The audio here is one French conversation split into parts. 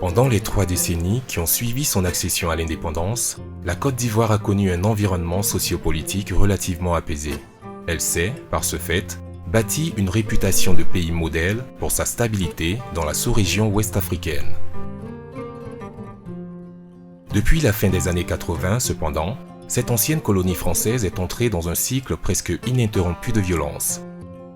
Pendant les 3 décennies qui ont suivi son accession à l'indépendance, la Côte d'Ivoire a connu un environnement sociopolitique relativement apaisé. Elle s'est, par ce fait, bâti une réputation de pays modèle pour sa stabilité dans la sous-région ouest-africaine. Depuis la fin des années 80, cependant, cette ancienne colonie française est entrée dans un cycle presque ininterrompu de violence.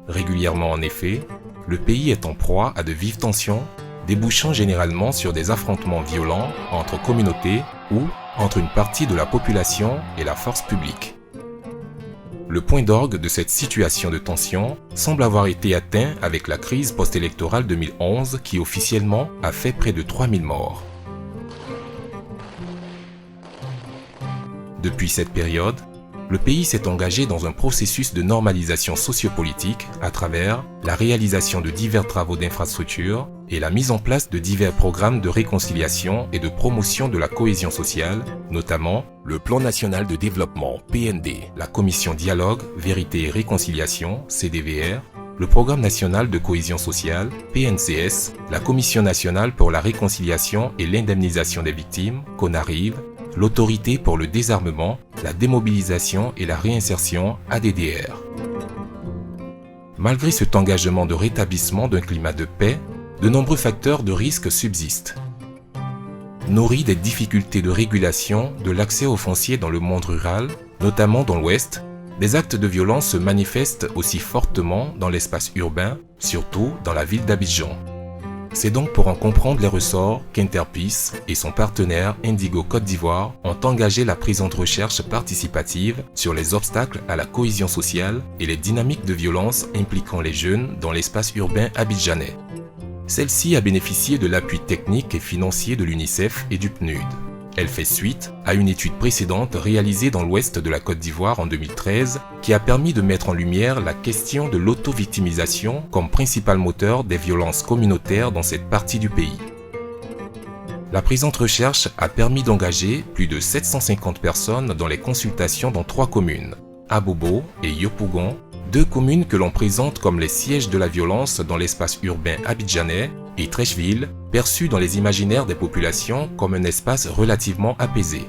Régulièrement en effet, le pays est en proie à de vives tensions, débouchant généralement sur des affrontements violents entre communautés ou entre une partie de la population et la force publique. Le point d'orgue de cette situation de tension semble avoir été atteint avec la crise post-électorale 2011 qui officiellement a fait près de 3000 morts. Depuis cette période, le pays s'est engagé dans un processus de normalisation sociopolitique à travers la réalisation de divers travaux d'infrastructure et la mise en place de divers programmes de réconciliation et de promotion de la cohésion sociale, notamment le Plan national de développement (PND), la Commission Dialogue, Vérité et Réconciliation (CDVR), le Programme national de cohésion sociale (PNCS), la Commission nationale pour la réconciliation et l'indemnisation des victimes (CONARIV), l'Autorité pour le désarmement, la démobilisation et la réinsertion (ADDR). Malgré cet engagement de rétablissement d'un climat de paix, de nombreux facteurs de risque subsistent. Nourris des difficultés de régulation de l'accès au foncier dans le monde rural, notamment dans l'Ouest, des actes de violence se manifestent aussi fortement dans l'espace urbain, surtout dans la ville d'Abidjan. C'est donc pour en comprendre les ressorts qu'Interpeace et son partenaire Indigo Côte d'Ivoire ont engagé la présente recherche participative sur les obstacles à la cohésion sociale et les dynamiques de violence impliquant les jeunes dans l'espace urbain abidjanais. Celle-ci a bénéficié de l'appui technique et financier de l'UNICEF et du PNUD. Elle fait suite à une étude précédente réalisée dans l'ouest de la Côte d'Ivoire en 2013 qui a permis de mettre en lumière la question de l'auto-victimisation comme principal moteur des violences communautaires dans cette partie du pays. La présente recherche a permis d'engager plus de 750 personnes dans les consultations dans 3 communes, Abobo et Yopougon, 2 communes que l'on présente comme les sièges de la violence dans l'espace urbain abidjanais, et Treichville, perçu dans les imaginaires des populations comme un espace relativement apaisé.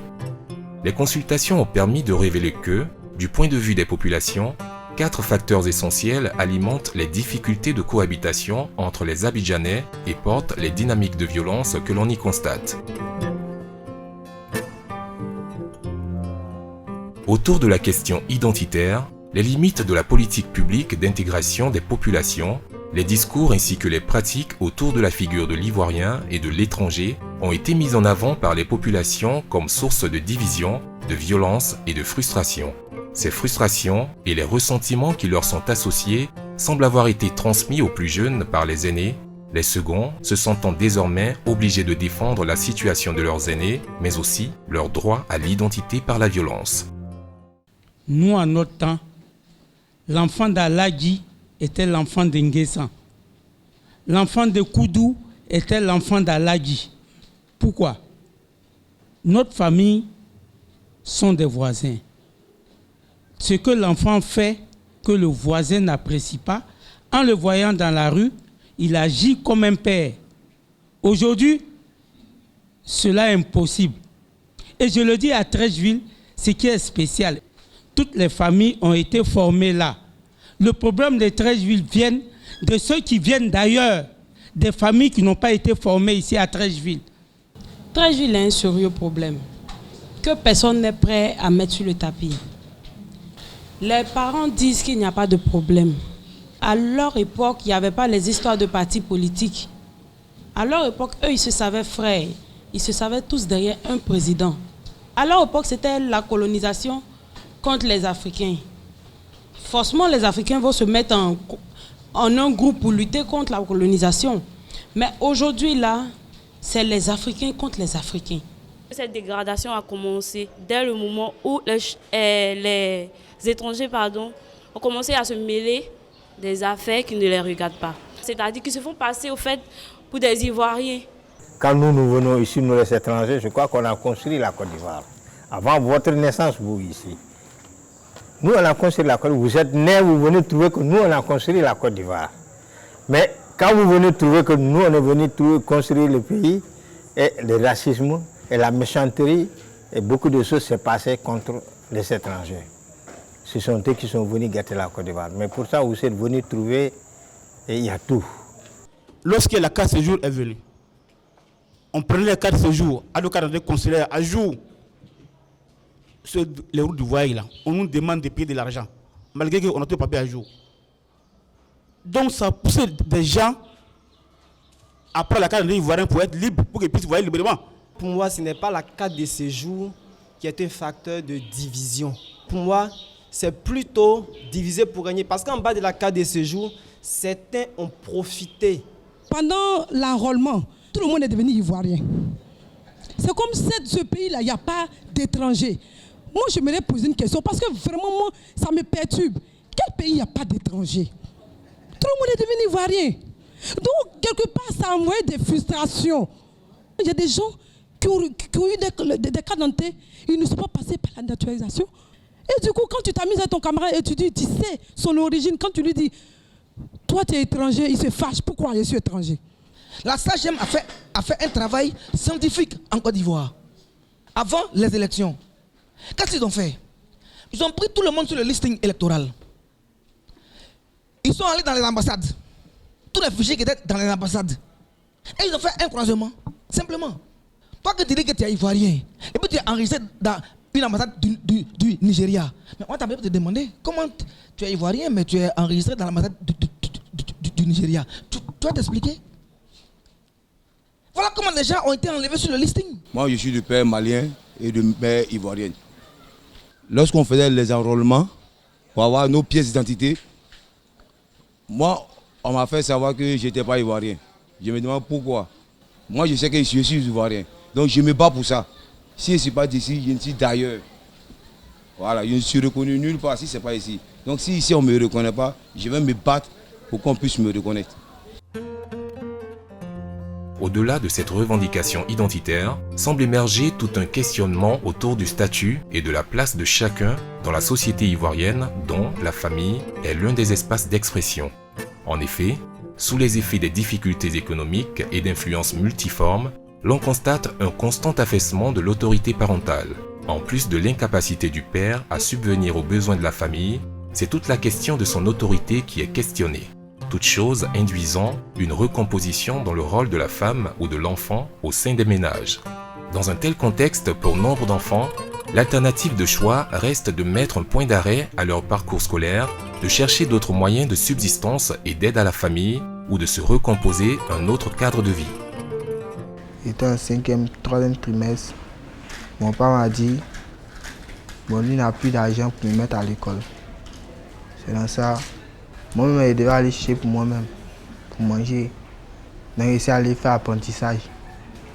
Les consultations ont permis de révéler que, du point de vue des populations, 4 facteurs essentiels alimentent les difficultés de cohabitation entre les Abidjanais et portent les dynamiques de violence que l'on y constate. Autour de la question identitaire, les limites de la politique publique d'intégration des populations, les discours ainsi que les pratiques autour de la figure de l'Ivoirien et de l'étranger ont été mis en avant par les populations comme source de division, de violence et de frustration. Ces frustrations et les ressentiments qui leur sont associés semblent avoir été transmis aux plus jeunes par les aînés, les seconds se sentant désormais obligés de défendre la situation de leurs aînés, mais aussi leur droit à l'identité par la violence. Nous, à notre temps, l'enfant d'Aladji était l'enfant d'Nguessan. L'enfant de Koudou était l'enfant d'Aladji. Pourquoi? Notre famille sont des voisins. Ce que l'enfant fait, que le voisin n'apprécie pas, en le voyant dans la rue, il agit comme un père. Aujourd'hui, cela est impossible. Et je le dis à Treichville, ce qui est spécial. Toutes les familles ont été formées là. Le problème de Treichville vient de ceux qui viennent d'ailleurs, des familles qui n'ont pas été formées ici à Treichville. Treichville a un sérieux problème que personne n'est prêt à mettre sur le tapis. Les parents disent qu'il n'y a pas de problème. À leur époque, il n'y avait pas les histoires de partis politiques. À leur époque, eux, ils se savaient frères. Ils se savaient tous derrière un président. À leur époque, c'était la colonisation contre les Africains. Forcément, les Africains vont se mettre en un groupe pour lutter contre la colonisation. Mais aujourd'hui, là, c'est les Africains contre les Africains. Cette dégradation a commencé dès le moment où les étrangers ont commencé à se mêler des affaires qui ne les regardent pas. C'est-à-dire qu'ils se font passer au fait pour des Ivoiriens. Quand nous venons ici, nous les étrangers, je crois qu'on a construit la Côte d'Ivoire. Avant votre naissance, vous ici. Nous, on a construit la Côte d'Ivoire. Vous êtes nés, vous venez trouver que nous, on a construit la Côte d'Ivoire. Mais quand vous venez trouver que nous, on est venus construire le pays, et le racisme et la méchanteté et beaucoup de choses s'est passé contre les étrangers. Ce sont eux qui sont venus gâter la Côte d'Ivoire. Mais pour ça, vous êtes venus trouver, et il y a tout. Lorsque la carte séjour est venue, on prenait la carte séjour à l'occasion consulaire à jour. Sur les routes du voyage, là, on nous demande de payer de l'argent, malgré qu'on a tout papier à jour. Donc ça pousse des gens après la carte ivoirienne pour être libre, pour qu'ils puissent voyager librement. Pour moi, ce n'est pas la carte de séjour qui est un facteur de division. Pour moi, c'est plutôt diviser pour gagner. Parce qu'en bas de la carte de séjour, certains ont profité. Pendant l'enrôlement, tout le monde est devenu ivoirien. C'est comme ce pays-là, il n'y a pas d'étrangers. Moi, je me poser une question parce que vraiment, moi, ça me perturbe. Quel pays il n'y a pas d'étrangers? Tout le monde est devenu ivoirien. Donc, quelque part, ça a envoyé des frustrations. Il y a des gens qui ont eu des cas d'identité, ils ne sont pas passés par la naturalisation. Et du coup, quand tu t'amuses avec ton camarade et tu sais son origine, quand tu lui dis, toi tu es étranger, il se fâche. Pourquoi je suis étranger? La SAGEM a fait un travail scientifique en Côte d'Ivoire. Avant les élections. Qu'est-ce qu'ils ont fait? Ils ont pris tout le monde sur le listing électoral. Ils sont allés dans les ambassades. Tous les fichiers qui étaient dans les ambassades. Et ils ont fait un croisement. Simplement. Toi que tu dis que tu es ivoirien, et puis tu es enregistré dans une ambassade du Nigeria. Mais on t'a même demandé comment tu es ivoirien, mais tu es enregistré dans l'ambassade du Nigeria. Tu vas t'expliquer? Voilà comment les gens ont été enlevés sur le listing. Moi, je suis de père malien et de mère ivoirienne. Lorsqu'on faisait les enrôlements pour avoir nos pièces d'identité, moi, on m'a fait savoir que je n'étais pas ivoirien. Je me demande pourquoi. Moi, je sais que je suis ivoirien. Donc, je me bats pour ça. Si je ne suis pas d'ici, je suis d'ailleurs. Voilà, je ne suis reconnu nulle part si ce n'est pas ici. Donc, si ici on ne me reconnaît pas, je vais me battre pour qu'on puisse me reconnaître. Au-delà de cette revendication identitaire, semble émerger tout un questionnement autour du statut et de la place de chacun dans la société ivoirienne dont la famille est l'un des espaces d'expression. En effet, sous les effets des difficultés économiques et d'influences multiformes, l'on constate un constant affaissement de l'autorité parentale. En plus de l'incapacité du père à subvenir aux besoins de la famille, c'est toute la question de son autorité qui est questionnée. Toute chose induisant une recomposition dans le rôle de la femme ou de l'enfant au sein des ménages. Dans un tel contexte, pour nombre d'enfants, l'alternative de choix reste de mettre un point d'arrêt à leur parcours scolaire, de chercher d'autres moyens de subsistance et d'aide à la famille ou de se recomposer un autre cadre de vie. J'étais en 5e, 3e trimestre. Mon père m'a dit, lui n'a plus d'argent pour me mettre à l'école. C'est dans ça. Moi-même, je devais aller chercher pour moi-même, pour manger. Donc, j'ai essayé d'aller faire apprentissage.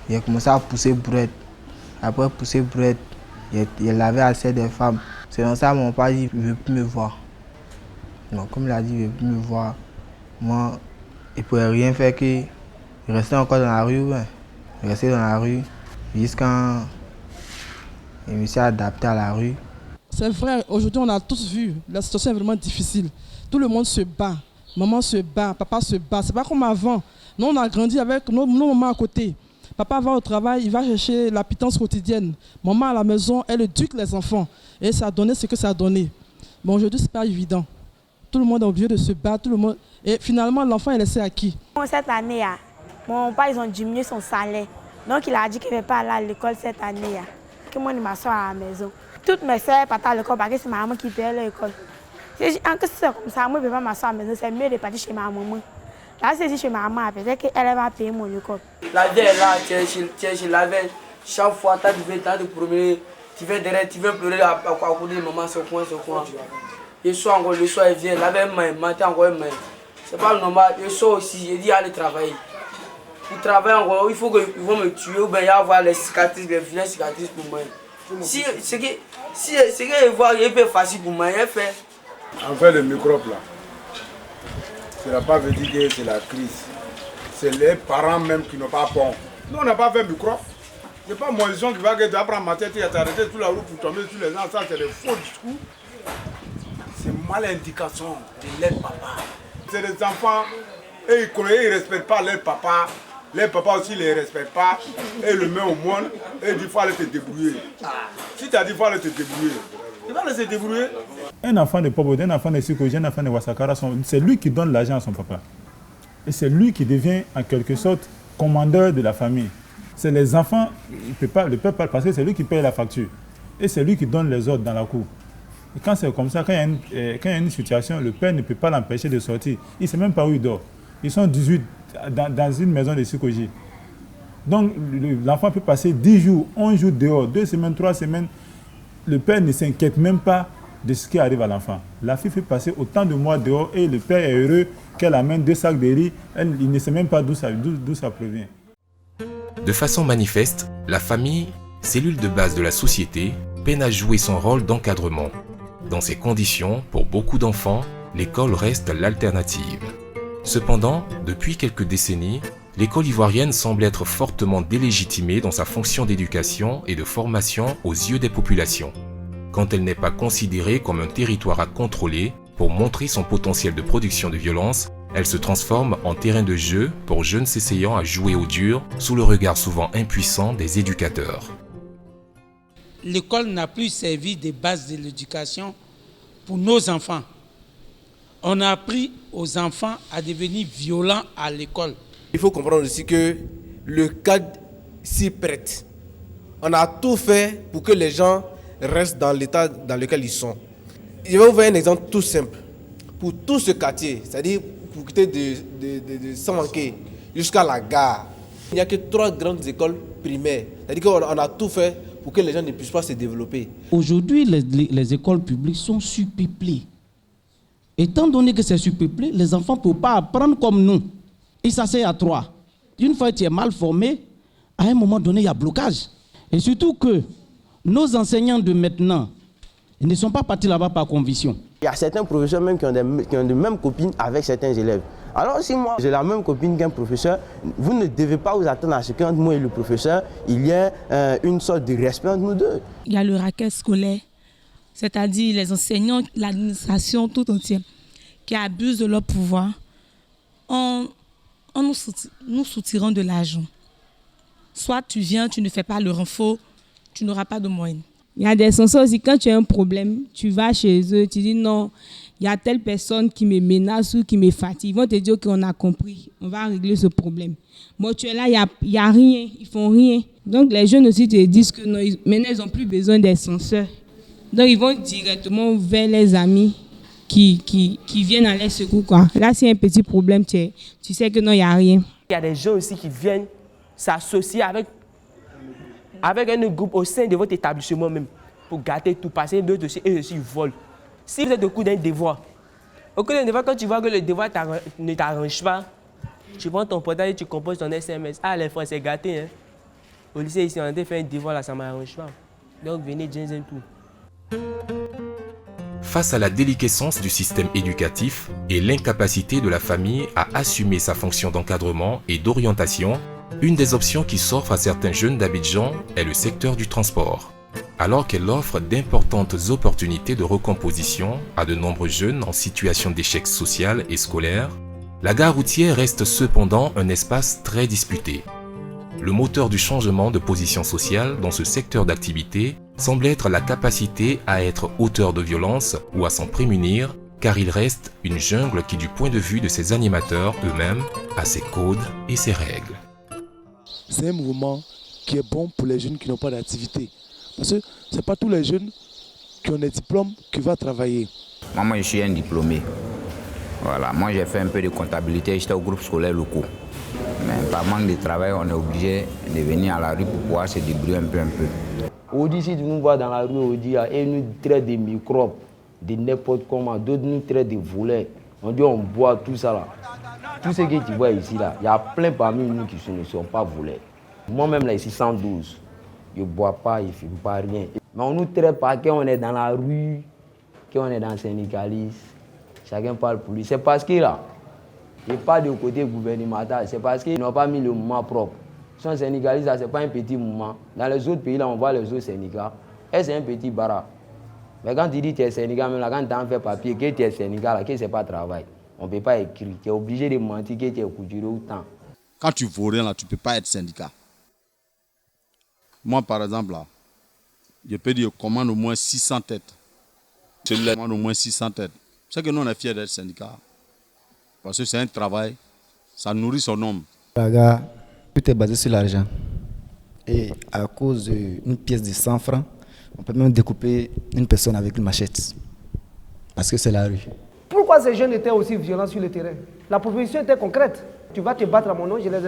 J'ai commencé à pousser brouette. Après pousser brouette, j'ai lavé assez des femmes. C'est dans ça que mon père dit qu'il ne veut plus me voir. Donc, comme il a dit qu'il ne veut plus me voir, moi, il ne pouvait rien faire que rester encore dans la rue. Ouais. Rester dans la rue jusqu'à je me suis adapté à la rue. C'est vrai, aujourd'hui on a tous vu, la situation est vraiment difficile. Tout le monde se bat, maman se bat, papa se bat. C'est pas comme avant. Nous on a grandi avec nos mamans à côté. Papa va au travail, il va chercher la pitance quotidienne. Maman à la maison, elle éduque les enfants. Et ça a donné ce que ça a donné. Mais aujourd'hui c'est pas évident. Tout le monde est obligé de se battre, tout le monde. Et finalement l'enfant est laissé à qui? Cette année, mon père ils ont diminué son salaire. Donc il a dit qu'il ne va pas aller à l'école cette année. Que moi, je m'assois à la maison. Toutes mes soeurs partent à l'école parce que c'est ma maman qui paye l'école. En que c'est comme ça, moi, je ne vais pas m'asseoir à la maison. C'est mieux de partir chez ma maman. Là, c'est chez ma maman, peut-être qu'elle va payer mon école. La vie est là, tu es chez la veille. Chaque fois, tu as de promener. Tu viens derrière, tu viens pleurer à côté de maman, ce coin. Le soir, encore, le soir, elle vient. La veille, le matin, encore, elle. C'est pas normal. Le soir aussi, il dit aller travailler. Pour travailler encore, il faut qu'ils vont me tuer ou bien il va y avoir les cicatrices, les vilaines cicatrices pour moi. Si c'est que voir, il est facile pour moi, il fait. En fait, le microbe là, ça n'a pas veut dire que c'est la crise. C'est les parents même qui n'ont pas peur. Nous, on n'a pas fait microbe. Ce n'est pas mon qui va que tu apprends ma tête et t'arrêter toute la route pour tomber sur les gens. Ça, c'est des faux discours. C'est mal indication de leur papa. C'est des enfants, et ils ne respectent pas leur papa. Les papas aussi ne les respectent pas et le met au monde et il dit il faut aller te débrouiller. Si tu as dit il faut aller te débrouiller, il va aller se débrouiller. Un enfant de Pobo, un enfant de Sikoji, un enfant de Wasakara, c'est lui qui donne l'argent à son papa. Et c'est lui qui devient en quelque sorte commandeur de la famille. C'est les enfants, le père pas parce que c'est lui qui paye la facture. Et c'est lui qui donne les ordres dans la cour. Et quand c'est comme ça, quand il y a une situation, le père ne peut pas l'empêcher de sortir. Il ne sait même pas où il dort. Ils sont 18 dans une maison de Sikoji. Donc l'enfant peut passer 10 jours, 11 jours dehors, 2 semaines, 3 semaines. Le père ne s'inquiète même pas de ce qui arrive à l'enfant. La fille fait passer autant de mois dehors et le père est heureux qu'elle amène 2 sacs de riz. Il ne sait même pas d'où ça provient. De façon manifeste, la famille, cellule de base de la société, peine à jouer son rôle d'encadrement. Dans ces conditions, pour beaucoup d'enfants, l'école reste l'alternative. Cependant, depuis quelques décennies, l'école ivoirienne semble être fortement délégitimée dans sa fonction d'éducation et de formation aux yeux des populations. Quand elle n'est pas considérée comme un territoire à contrôler pour montrer son potentiel de production de violence, elle se transforme en terrain de jeu pour jeunes s'essayant à jouer au dur sous le regard souvent impuissant des éducateurs. L'école n'a plus servi de base de l'éducation pour nos enfants. On a appris aux enfants à devenir violents à l'école. Il faut comprendre aussi que le cadre s'y prête. On a tout fait pour que les gens restent dans l'état dans lequel ils sont. Je vais vous faire un exemple tout simple. Pour tout ce quartier, c'est-à-dire pour quitter de Samanké jusqu'à la gare, il n'y a que 3 grandes écoles primaires. C'est-à-dire qu'on a tout fait pour que les gens ne puissent pas se développer. Aujourd'hui, les écoles publiques sont surpeuplées. Étant donné que c'est surpeuplé, les enfants ne peuvent pas apprendre comme nous. Ils s'asseyent à 3. Une fois que tu es mal formé, à un moment donné, il y a blocage. Et surtout que nos enseignants de maintenant, ils ne sont pas partis là-bas par conviction. Il y a certains professeurs même qui ont de mêmes copines avec certains élèves. Alors si moi j'ai la même copine qu'un professeur, vous ne devez pas vous attendre à ce qu'entre moi et le professeur, il y ait une sorte de respect entre nous deux. Il y a le racket scolaire, c'est-à-dire les enseignants, l'administration tout entière, qui abusent de leur pouvoir en nous soutirant de l'argent. Soit tu viens, tu ne fais pas le renfort, tu n'auras pas de moyens. Il y a des censeurs aussi, quand tu as un problème, tu vas chez eux, tu dis non, il y a telle personne qui me menace ou qui me fatigue. Ils vont te dire qu'on a compris, on va régler ce problème. Moi, tu es là, il n'y a rien, ils font rien. Donc les jeunes aussi te disent que non, maintenant ils n'ont plus besoin des censeurs. Donc ils vont directement vers les amis qui viennent à leur secours, quoi. Là, s'il y a un petit problème, tu sais que non, il n'y a rien. Il y a des gens aussi qui viennent s'associer avec un groupe au sein de votre établissement même pour gâter tout, passer d'autres aussi, et aussi ils volent. Si vous êtes au cours d'un devoir, quand tu vois que le devoir ne t'arrange pas, tu prends ton portable et tu composes ton SMS. Ah, les frères, c'est gâté. Hein? Au lycée, ici, on a fait un devoir, là, ça ne m'arrange pas. Donc, venez, James et tout. Face à la déliquescence du système éducatif et l'incapacité de la famille à assumer sa fonction d'encadrement et d'orientation, une des options qui s'offre à certains jeunes d'Abidjan est le secteur du transport. Alors qu'elle offre d'importantes opportunités de recomposition à de nombreux jeunes en situation d'échec social et scolaire, la gare routière reste cependant un espace très disputé. Le moteur du changement de position sociale dans ce secteur d'activité semble être la capacité à être auteur de violence ou à s'en prémunir, car il reste une jungle qui, du point de vue de ses animateurs eux-mêmes, a ses codes et ses règles. C'est un mouvement qui est bon pour les jeunes qui n'ont pas d'activité. Parce que ce n'est pas tous les jeunes qui ont des diplômes qui vont travailler. Moi, je suis un diplômé. Voilà, moi, j'ai fait un peu de comptabilité, j'étais au groupe scolaire locaux. Mais par manque de travail, on est obligé de venir à la rue pour pouvoir se débrouiller un peu. Aujourd'hui, si tu nous vois dans la rue, aujourd'hui, ils nous traitent de microbes, de n'importe comment. D'autres nous traitent de volets. On dit on boit tout ça là. Tout ce que tu vois ici là, il y a plein parmi nous qui ne sont pas volés. Moi-même là ici 112, je ne bois pas, je ne fume pas rien. Mais on nous traite pas qu'on est dans la rue, qu'on est dans le syndicalisme. Chacun parle pour lui. C'est parce que là, il n'y a pas de côté gouvernemental, c'est parce qu'ils n'ont pas mis le mouvement propre. Son syndicaliste, ce n'est pas un petit mouvement. Dans les autres pays, là, on voit les autres syndicats. Et c'est un petit bara. Mais quand tu dis que tu es syndicat, même là, quand tu en fais papier, que tu es syndicat, là, que ce n'est pas travail. On ne peut pas écrire. Tu es obligé de mentir que tu es couturier ou tant. Quand tu ne vaux rien, là, tu ne peux pas être syndicat. Moi, par exemple, là, je peux dire, commande au moins 600 têtes. Je commande au moins 600 têtes. C'est que nous, on est fiers d'être syndicat. Parce que c'est un travail, ça nourrit son homme. Tout est basé sur l'argent. Et à cause d'une pièce de 100 francs, on peut même découper une personne avec une machette. Parce que c'est la rue. Pourquoi ces jeunes étaient aussi violents sur le terrain? La proposition était concrète. Tu vas te battre à mon nom, j'ai les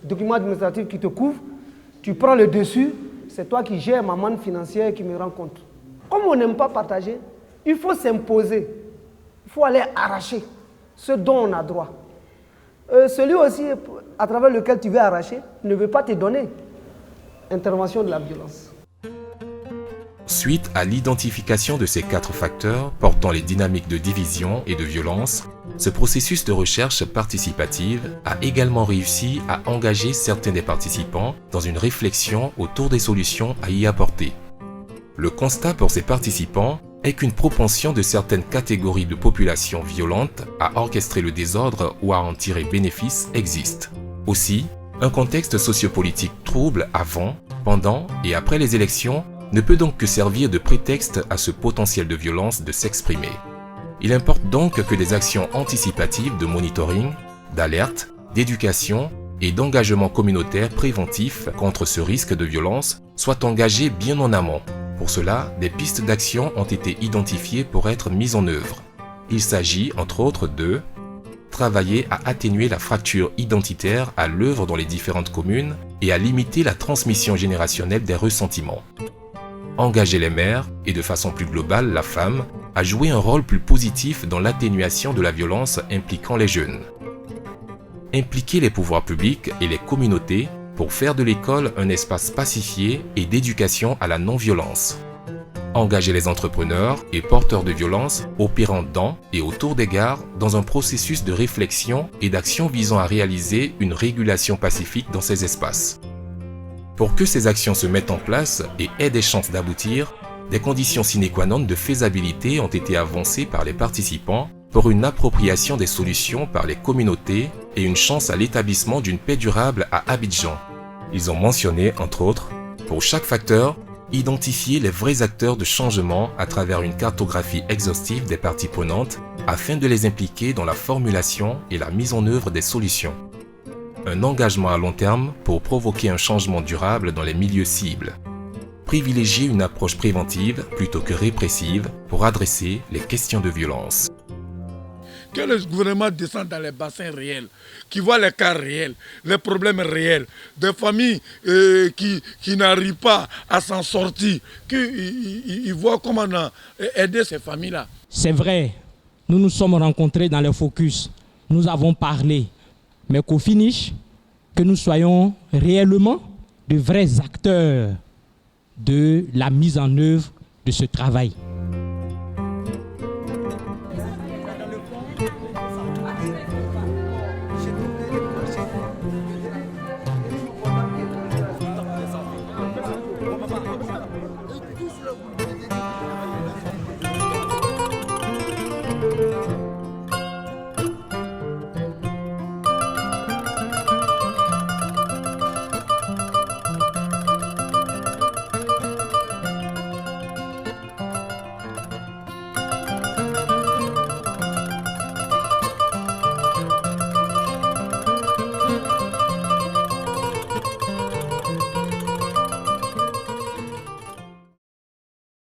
documents administratifs qui te couvrent. Tu prends le dessus, c'est toi qui gères ma manne financière qui me rend compte. Comme on n'aime pas partager, il faut s'imposer. Il faut aller arracher ce dont on a droit. Celui aussi à travers lequel tu veux arracher ne veut pas te donner. Intervention de la violence. Suite à l'identification de ces 4 facteurs portant les dynamiques de division et de violence, ce processus de recherche participative a également réussi à engager certains des participants dans une réflexion autour des solutions à y apporter. Le constat pour ces participants est qu'une propension de certaines catégories de population violentes à orchestrer le désordre ou à en tirer bénéfice existe. Aussi, un contexte sociopolitique trouble avant, pendant et après les élections ne peut donc que servir de prétexte à ce potentiel de violence de s'exprimer. Il importe donc que des actions anticipatives de monitoring, d'alerte, d'éducation et d'engagement communautaire préventif contre ce risque de violence soient engagées bien en amont. Pour cela, des pistes d'action ont été identifiées pour être mises en œuvre. Il s'agit, entre autres, de travailler à atténuer la fracture identitaire à l'œuvre dans les différentes communes et à limiter la transmission générationnelle des ressentiments. Engager les mères et de façon plus globale la femme à jouer un rôle plus positif dans l'atténuation de la violence impliquant les jeunes. Impliquer les pouvoirs publics et les communautés pour faire de l'école un espace pacifié et d'éducation à la non-violence. Engager les entrepreneurs et porteurs de violence opérant dans et autour des gares dans un processus de réflexion et d'action visant à réaliser une régulation pacifique dans ces espaces. Pour que ces actions se mettent en place et aient des chances d'aboutir, des conditions sine qua non de faisabilité ont été avancées par les participants pour une appropriation des solutions par les communautés et une chance à l'établissement d'une paix durable à Abidjan. Ils ont mentionné, entre autres, pour chaque facteur, identifier les vrais acteurs de changement à travers une cartographie exhaustive des parties prenantes afin de les impliquer dans la formulation et la mise en œuvre des solutions. Un engagement à long terme pour provoquer un changement durable dans les milieux cibles. Privilégier une approche préventive plutôt que répressive pour adresser les questions de violence. Que le gouvernement descende dans les bassins réels, qui voit les cas réels, les problèmes réels, des familles qui n'arrivent pas à s'en sortir, qu'ils voient comment aider ces familles-là. C'est vrai, nous nous sommes rencontrés dans le focus, nous avons parlé, mais qu'au finish, que nous soyons réellement de vrais acteurs de la mise en œuvre de ce travail.